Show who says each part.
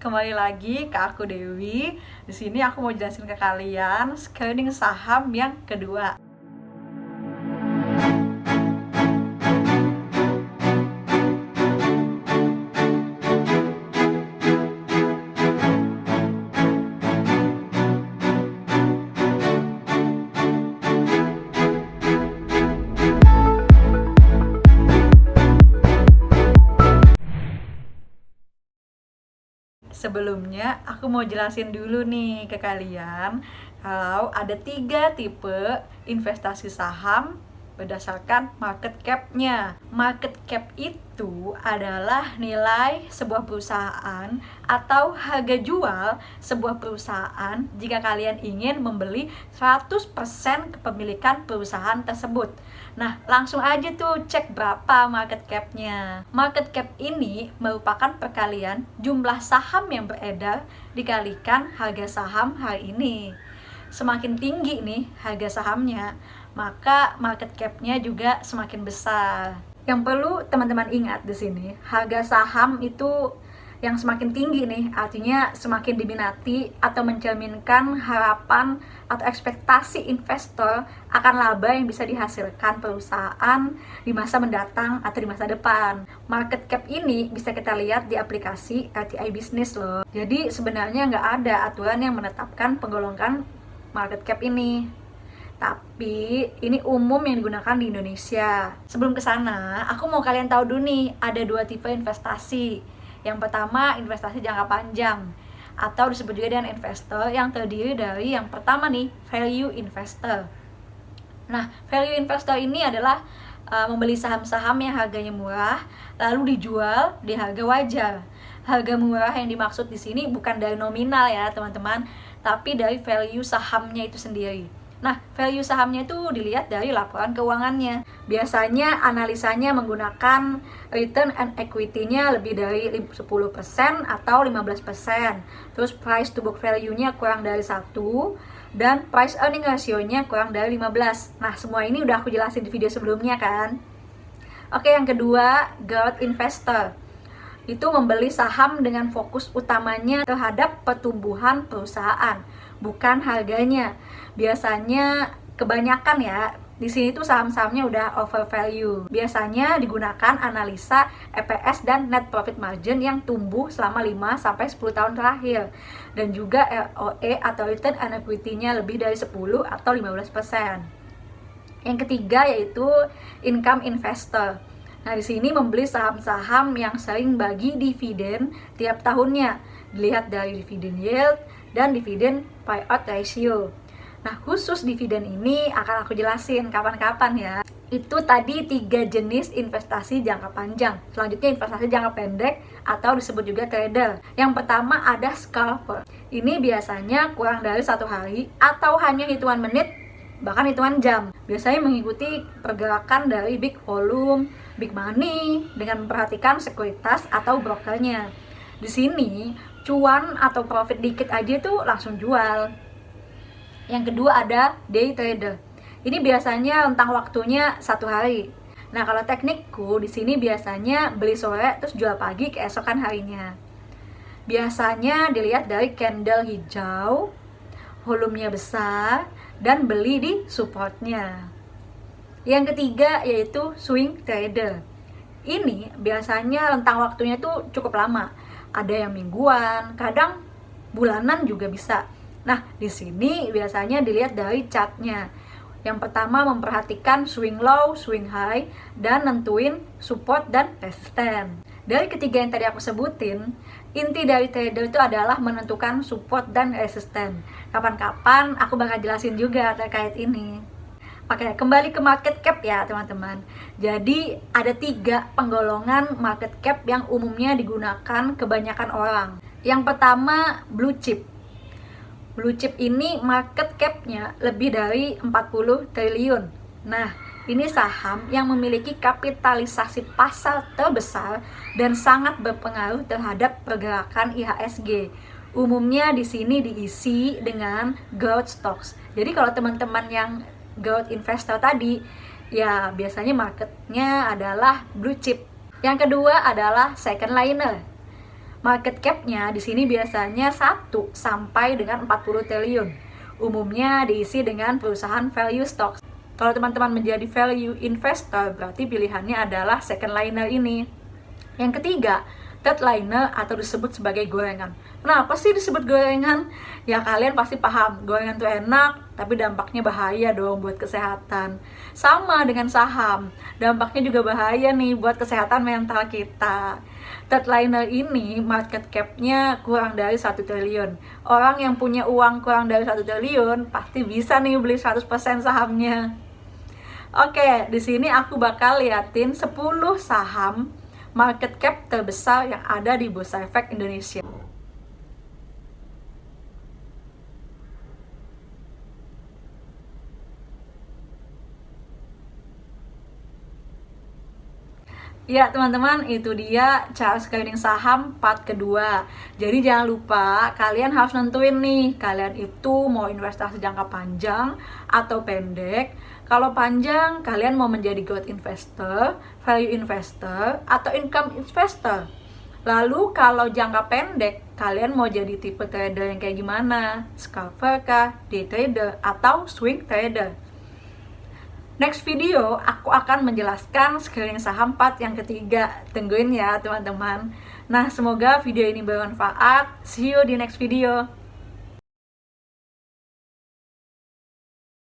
Speaker 1: Kembali lagi ke aku Dewi. Di sini aku mau jelasin ke kalian screening saham yang kedua. Sebelumnya, aku mau jelasin dulu nih ke kalian kalau ada 3 tipe investasi saham berdasarkan market cap-nya. Market cap itu adalah nilai sebuah perusahaan atau harga jual sebuah perusahaan jika kalian ingin membeli 100% kepemilikan perusahaan tersebut. Nah, langsung aja tuh cek berapa market cap-nya. Market cap ini merupakan perkalian jumlah saham yang beredar dikalikan harga saham hari ini. Semakin tinggi nih harga sahamnya, maka market cap-nya juga semakin besar. Yang perlu teman-teman ingat di sini, harga saham itu yang semakin tinggi nih, artinya semakin diminati atau mencerminkan harapan atau ekspektasi investor akan laba yang bisa dihasilkan perusahaan di masa mendatang atau di masa depan. Market cap ini bisa kita lihat di aplikasi RTI Business loh. Jadi sebenarnya nggak ada aturan yang menetapkan penggolongan market cap ini. Tapi ini umum yang digunakan di Indonesia. Sebelum ke sana, aku mau kalian tahu dulu nih, ada 2 tipe investasi. Yang pertama, investasi jangka panjang atau disebut juga dengan investor yang terdiri dari yang pertama nih, value investor. Nah, value investor ini adalah membeli saham-saham yang harganya murah lalu dijual di harga wajar. Harga murah yang dimaksud di sini bukan dari nominal ya, teman-teman, tapi dari value sahamnya itu sendiri. Nah, value sahamnya itu dilihat dari laporan keuangannya. Biasanya analisanya menggunakan return on equity-nya lebih dari 10% atau 15%. Terus price to book value-nya kurang dari 1 dan price earning ratio-nya kurang dari 15. Nah, semua ini udah aku jelasin di video sebelumnya kan. Oke, yang kedua, growth investor. Itu membeli saham dengan fokus utamanya terhadap pertumbuhan perusahaan, bukan harganya. Biasanya kebanyakan ya, di sini tuh saham-sahamnya udah over value. Biasanya digunakan analisa EPS dan net profit margin yang tumbuh selama 5 sampai 10 tahun terakhir. Dan juga ROE atau return on equity-nya lebih dari 10 atau 15%. Yang ketiga yaitu income investor. Nah, di sini membeli saham-saham yang sering bagi dividen tiap tahunnya. Dilihat dari dividen yield dan dividen payout ratio. Nah, khusus dividen ini akan aku jelasin kapan-kapan ya. Itu tadi 3 jenis investasi jangka panjang. Selanjutnya investasi jangka pendek atau disebut juga trader. Yang pertama ada scalper. Ini biasanya kurang dari 1 hari atau hanya hitungan menit, bahkan hitungan jam. Biasanya mengikuti pergerakan dari big volume, big money dengan memperhatikan sekuritas atau brokernya. Di sini cuan atau profit dikit aja tuh langsung jual. Yang kedua ada day trader. Ini biasanya rentang waktunya 1 hari. Nah, kalau teknikku di sini biasanya beli sore terus jual pagi keesokan harinya. Biasanya dilihat dari candle hijau, volumenya besar, dan beli di supportnya. Yang ketiga yaitu swing trader. Ini biasanya rentang waktunya tuh cukup lama. Ada yang mingguan, kadang bulanan juga bisa. Nah, di sini biasanya dilihat dari chartnya. Yang pertama memperhatikan swing low, swing high, dan nentuin support dan resisten. Dari ketiga yang tadi aku sebutin, inti dari trader itu adalah menentukan support dan resisten. Kapan-kapan aku bakal jelasin juga terkait ini. Oke, kembali ke market cap ya teman-teman. Jadi ada 3 penggolongan market cap yang umumnya digunakan kebanyakan orang. Yang pertama blue chip. Blue chip ini market cap-nya lebih dari 40 triliun. Nah, ini saham yang memiliki kapitalisasi pasar terbesar dan sangat berpengaruh terhadap pergerakan IHSG. Umumnya di sini diisi dengan growth stocks. Jadi kalau teman-teman yang growth investor tadi, ya biasanya marketnya adalah blue chip. Yang kedua adalah second liner. Market cap-nya di sini biasanya 1 sampai dengan 40 triliun. Umumnya diisi dengan perusahaan value stocks. Kalau teman-teman menjadi value investor, berarti pilihannya adalah second liner ini. Yang ketiga, third liner atau disebut sebagai gorengan. Kenapa sih disebut gorengan? Ya kalian pasti paham, gorengan itu enak, tapi dampaknya bahaya dong buat kesehatan. Sama dengan saham, dampaknya juga bahaya nih buat kesehatan mental kita. Third liner ini market cap-nya kurang dari 1 triliun. Orang yang punya uang kurang dari 1 triliun pasti bisa nih beli 100% sahamnya. Oke, di sini aku bakal liatin 10 saham market cap terbesar yang ada di Bursa Efek Indonesia. Ya teman-teman, itu dia cara screening saham part kedua. Jadi jangan lupa kalian harus nentuin nih, kalian itu mau investasi jangka panjang atau pendek. Kalau panjang, kalian mau menjadi growth investor, value investor, atau income investor. Lalu kalau jangka pendek, kalian mau jadi tipe trader yang kayak gimana? Scalper kah, day trader, atau swing trader? Next video, aku akan menjelaskan screening saham part yang ketiga. Tungguin ya teman-teman. Nah, semoga video ini bermanfaat. See you di next video.